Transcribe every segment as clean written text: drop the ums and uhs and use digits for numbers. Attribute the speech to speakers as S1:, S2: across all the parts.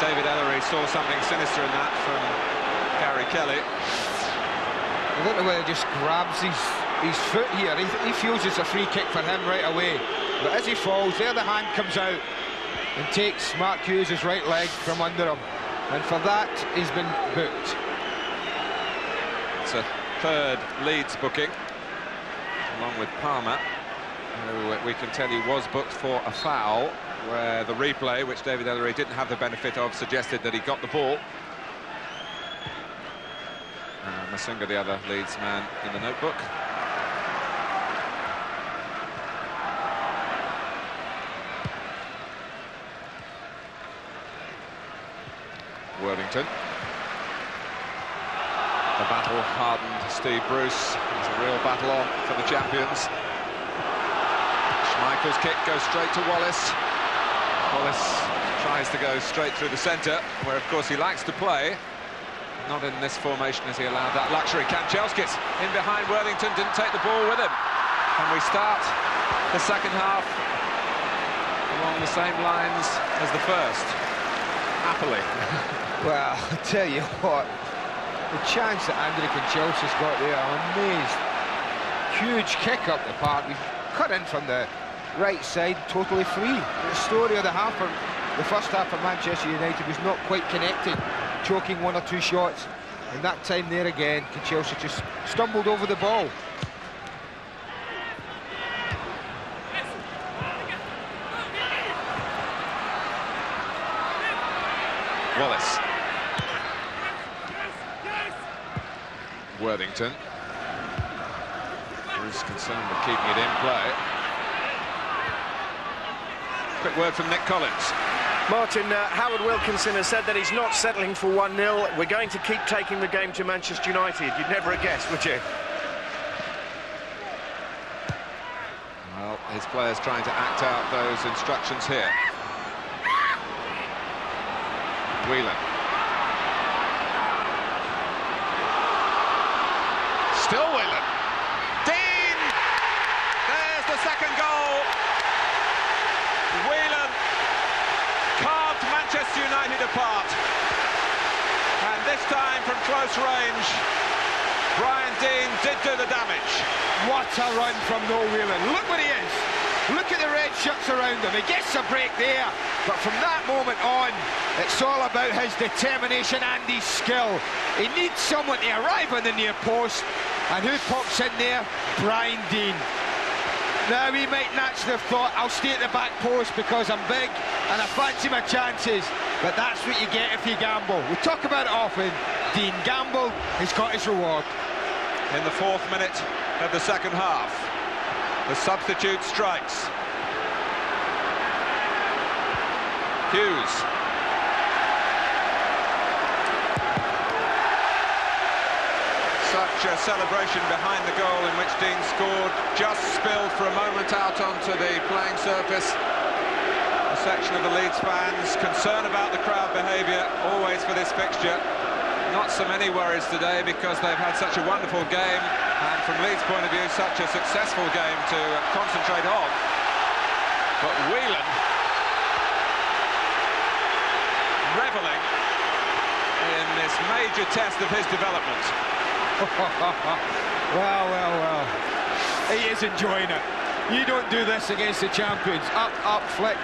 S1: David Ellery saw something sinister in that from Gary Kelly.
S2: I don't know whether he just grabs his foot here. He feels it's a free kick for him right away. But as he falls, there the hand comes out and takes Mark Hughes' right leg from under him. And for that, he's been booked.
S1: It's a third Leeds booking, along with Palmer, who we can tell you was booked for a foul, where the replay, which David Ellery didn't have the benefit of, suggested that he got the ball. Masunga, the other Leeds man in the notebook. Worthington. The battle-hardened Steve Bruce. It's a real battle on for the champions. Schmeichel's kick goes straight to Wallace. Wallace tries to go straight through the centre, where of course he likes to play. Not in this formation as he allowed that luxury. Kanchelskis in behind Worthington, didn't take the ball with him. And we start the second half along the same lines as the first. Happily.
S2: Well, I tell you what, the chance that Andrei Kanchelskis got there, I'm amazed. Huge kick up the park. We've cut in from the right side, totally free. The story of the first half for Manchester United was not quite connected, choking one or two shots. And that time there again, Kanchelskis just stumbled over the ball.
S1: Wallace. Worthington. Bruce concerned with keeping it in play. Quick word from Nick Collins.
S3: Martin, Howard Wilkinson has said that he's not settling for 1-0. We're going to keep taking the game to Manchester United. You'd never have guessed, would you?
S1: Well, his players trying to act out those instructions here. Whelan. Still Whelan. Dean! There's the second goal. Whelan carved Manchester United apart. And this time from close range, Brian Dean did do the damage.
S2: What a run from Noel Whelan. Look where he is. Look at the red shirts around him. He gets a break there. But from that moment on, it's all about his determination and his skill. He needs someone to arrive on the near post. And who pops in there? Brian Dean. Now, he might naturally have thought, I'll stay at the back post because I'm big and I fancy my chances. But that's what you get if you gamble. We talk about it often. Dean gambled, he's got his reward.
S1: In the 4th minute of the second half, the substitute strikes. Hughes. Such a celebration behind the goal in which Dean scored. Just spilled for a moment out onto the playing surface. A section of the Leeds fans concerned about the crowd behaviour, always for this fixture. Not so many worries today because they've had such a wonderful game, and from Leeds' point of view, such a successful game to concentrate on. But Whelan revelling in this major test of his development.
S2: Well. He is enjoying it. You don't do this against the champions. Up, flick.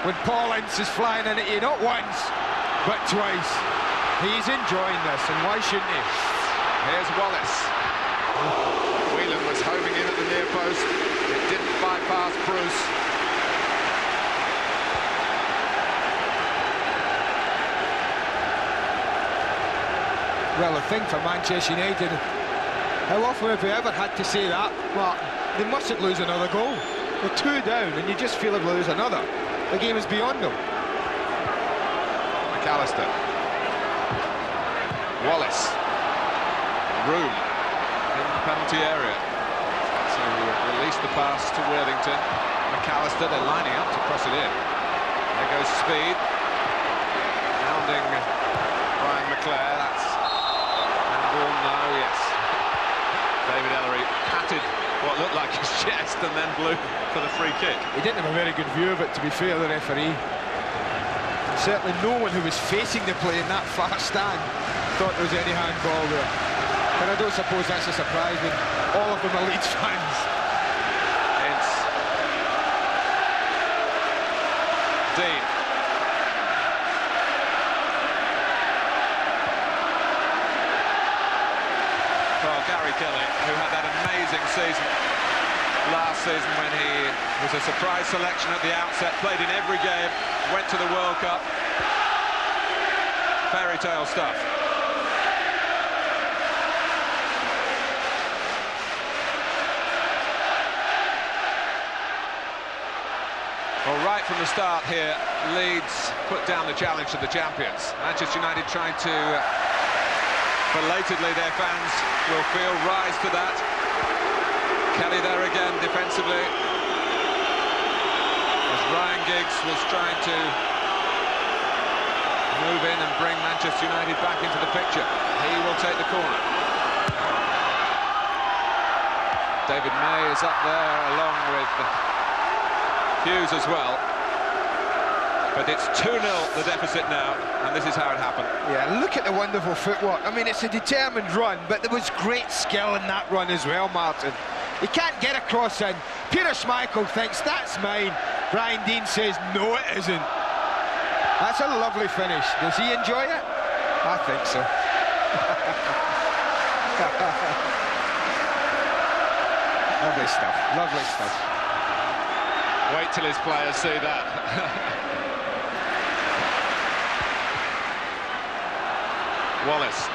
S2: When Paul Ince is flying in at you, not once, but twice. He's enjoying this, and why shouldn't he?
S1: Here's Wallace. Whelan was homing in at the near post. It didn't bypass Bruce.
S2: Well, the thing for Manchester United, how often have we ever had to say that? Well, they mustn't lose another goal. They're 2 down, and you just feel they'll lose another. The game is beyond them.
S1: McAllister. Wallace. Room in the penalty area. So release the pass to Worthington. McAllister, they're lining up to cross it in. There goes Speed. Hounding Brian McClare. That's handball, no, yes. David Ellery patted what looked like his chest and then blew for the free kick.
S2: He didn't have a very good view of it, to be fair, the referee. Certainly no one who was facing the play in that far stand thought there was any handball there. And I don't suppose that's a surprise when all of them are Leeds fans.
S1: It's Dean. Well, Gary Kelly, who had that amazing season last season when he was a surprise selection at the outset, played in every game, went to the World Cup. Fairy tale stuff. Well, right from the start here, Leeds put down the challenge to the champions. Manchester United trying to, belatedly their fans will feel, rise to that. Kelly there again defensively, as Ryan Giggs was trying to move in and bring Manchester United back into the picture. He will take the corner. David May is up there along with Hughes as well. But it's 2-0 the deficit now, and this is how it happened.
S2: Yeah, look at the wonderful footwork. I mean, it's a determined run, but there was great skill in that run as well, Martin. He can't get across in. Peter Schmeichel thinks that's mine. Brian Deane says, no, it isn't. That's a lovely finish. Does he enjoy it? I think so. Lovely stuff, lovely stuff.
S1: Wait till his players see that. Wallace.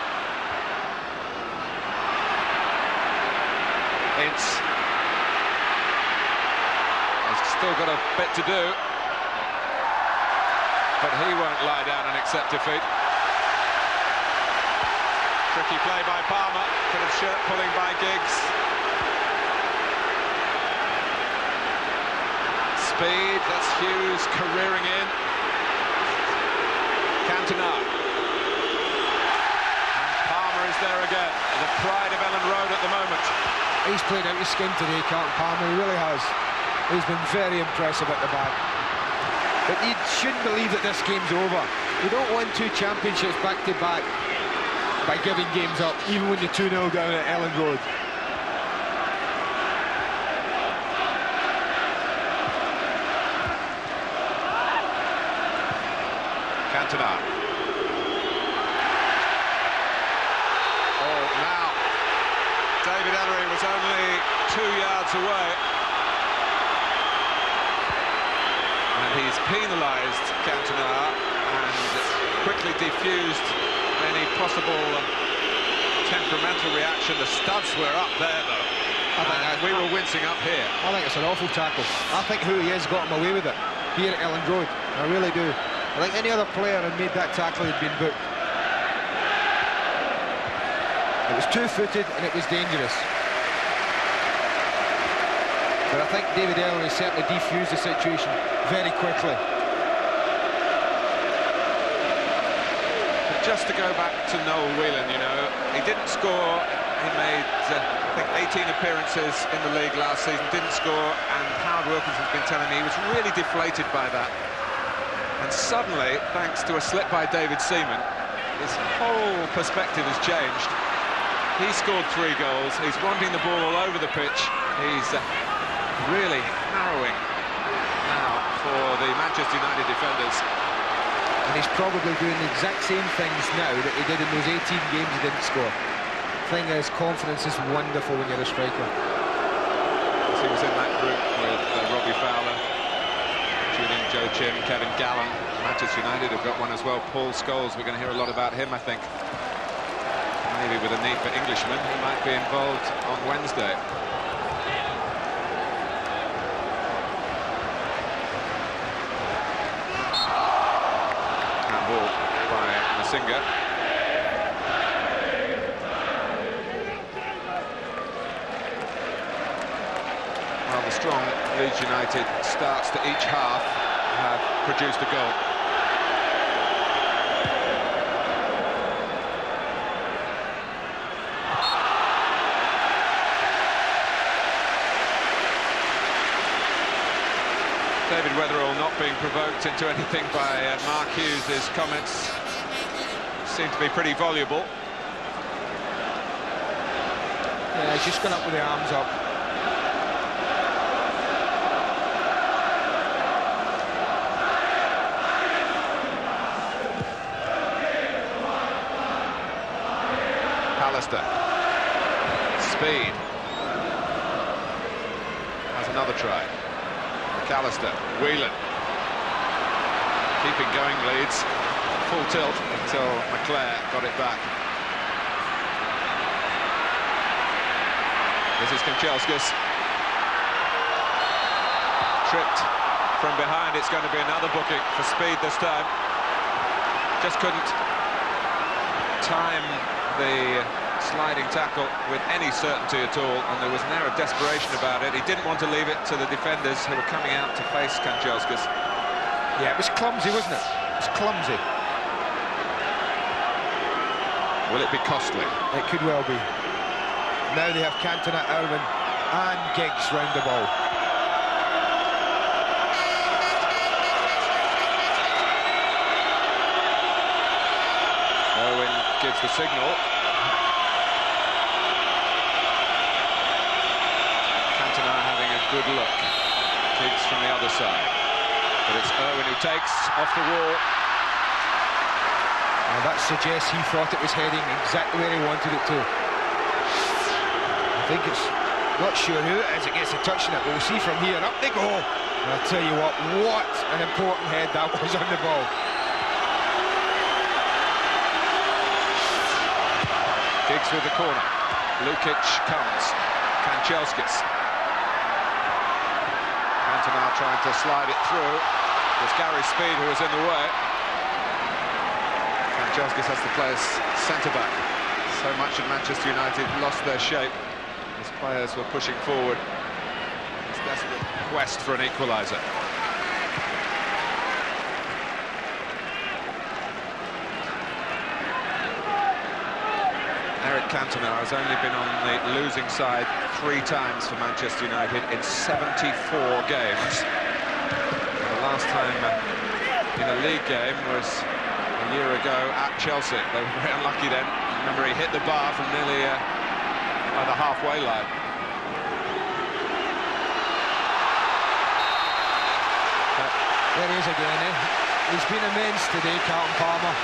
S1: He's still got a bit to do, but he won't lie down and accept defeat. Tricky play by Palmer, bit of shirt pulling by Giggs. Speed, that's Hughes careering in. Cantona. And Palmer is there again, the pride of Ellen Road at the moment.
S2: He's played out his skin today, Carlton Palmer, he really has. He's been very impressive at the back. But you shouldn't believe that this game's over. You don't win 2 championships back-to-back by giving games up, even when you're 2-0 down at Ellen Road.
S1: Cantona. Oh, now David Ellery was only 2 yards away. And he's penalised Cantona and quickly defused any possible temperamental reaction. The studs were up there, though. And we were wincing up here.
S2: I think it's an awful tackle. I think who he is got him away with it here at Ellen Road. I really do. I think any other player had made that tackle, he'd been booked. It was two-footed and it was dangerous. But I think David Ellery certainly defused the situation very quickly.
S1: But just to go back to Noel Whelan, you know, he didn't score. He made, I think, 18 appearances in the league last season, didn't score, and Howard Wilkinson's been telling me he was really deflated by that. And suddenly, thanks to a slip by David Seaman, his whole perspective has changed. He scored 3 goals. He's wanting the ball all over the pitch. He's really harrowing now for the Manchester United defenders.
S2: And he's probably doing the exact same things now that he did in those 18 games he didn't score. Thing is, confidence is wonderful when you're a striker.
S1: He was in that group with Robbie Fowler, Julian Joe Chim, Kevin Gallen. Manchester United have got one as well. Paul Scholes, we're going to hear a lot about him, I think. Maybe with a need for Englishmen, he might be involved on Wednesday. Handball by Masinga. Well, the strong Leeds United starts to each half have produced a goal. David Weatherall not not being provoked into anything by Mark Hughes. His comments seem to be pretty voluble.
S2: Yeah, he's just gone up with the arms up.
S1: Pallister. Speed. Has another try. McAllister. Whelan. Keeping going, Leeds. Full tilt until McClare got it back. This is Kanchelskis. Tripped from behind. It's going to be another booking for Speed this time. Just couldn't time the sliding tackle with any certainty at all, and there was an air of desperation about it. He didn't want to leave it to the defenders who were coming out to face Kanchelskis.
S2: Yeah, it was clumsy, wasn't it? It was clumsy.
S1: Will it be costly?
S2: It could well be. Now they have Cantona, Irwin and Giggs round the ball.
S1: Irwin gives the signal. Cantona having a good look. Giggs from the other side. But it's Irwin who takes off the wall.
S2: And that suggests he thought it was heading exactly where he wanted it to. I think it's... not sure who it is that gets a touch on it, but we'll see from here. Up they go. And I'll tell you what an important head that was on the ball.
S1: Giggs with the corner. Lukic comes. Kanchelskis. Cantona trying to slide it through. There's Gary Speed who was in the way. Kanchelskis has to play as centre-back. So much of Manchester United lost their shape as players were pushing forward. This desperate quest for an equaliser. Eric Cantona has only been on the losing side 3 times for Manchester United in 74 games. The last time in a league game was a year ago at Chelsea. They were very unlucky then. Remember, he hit the bar from nearly by the halfway line.
S2: There he is again, eh? He's been immense today, Carlton Palmer.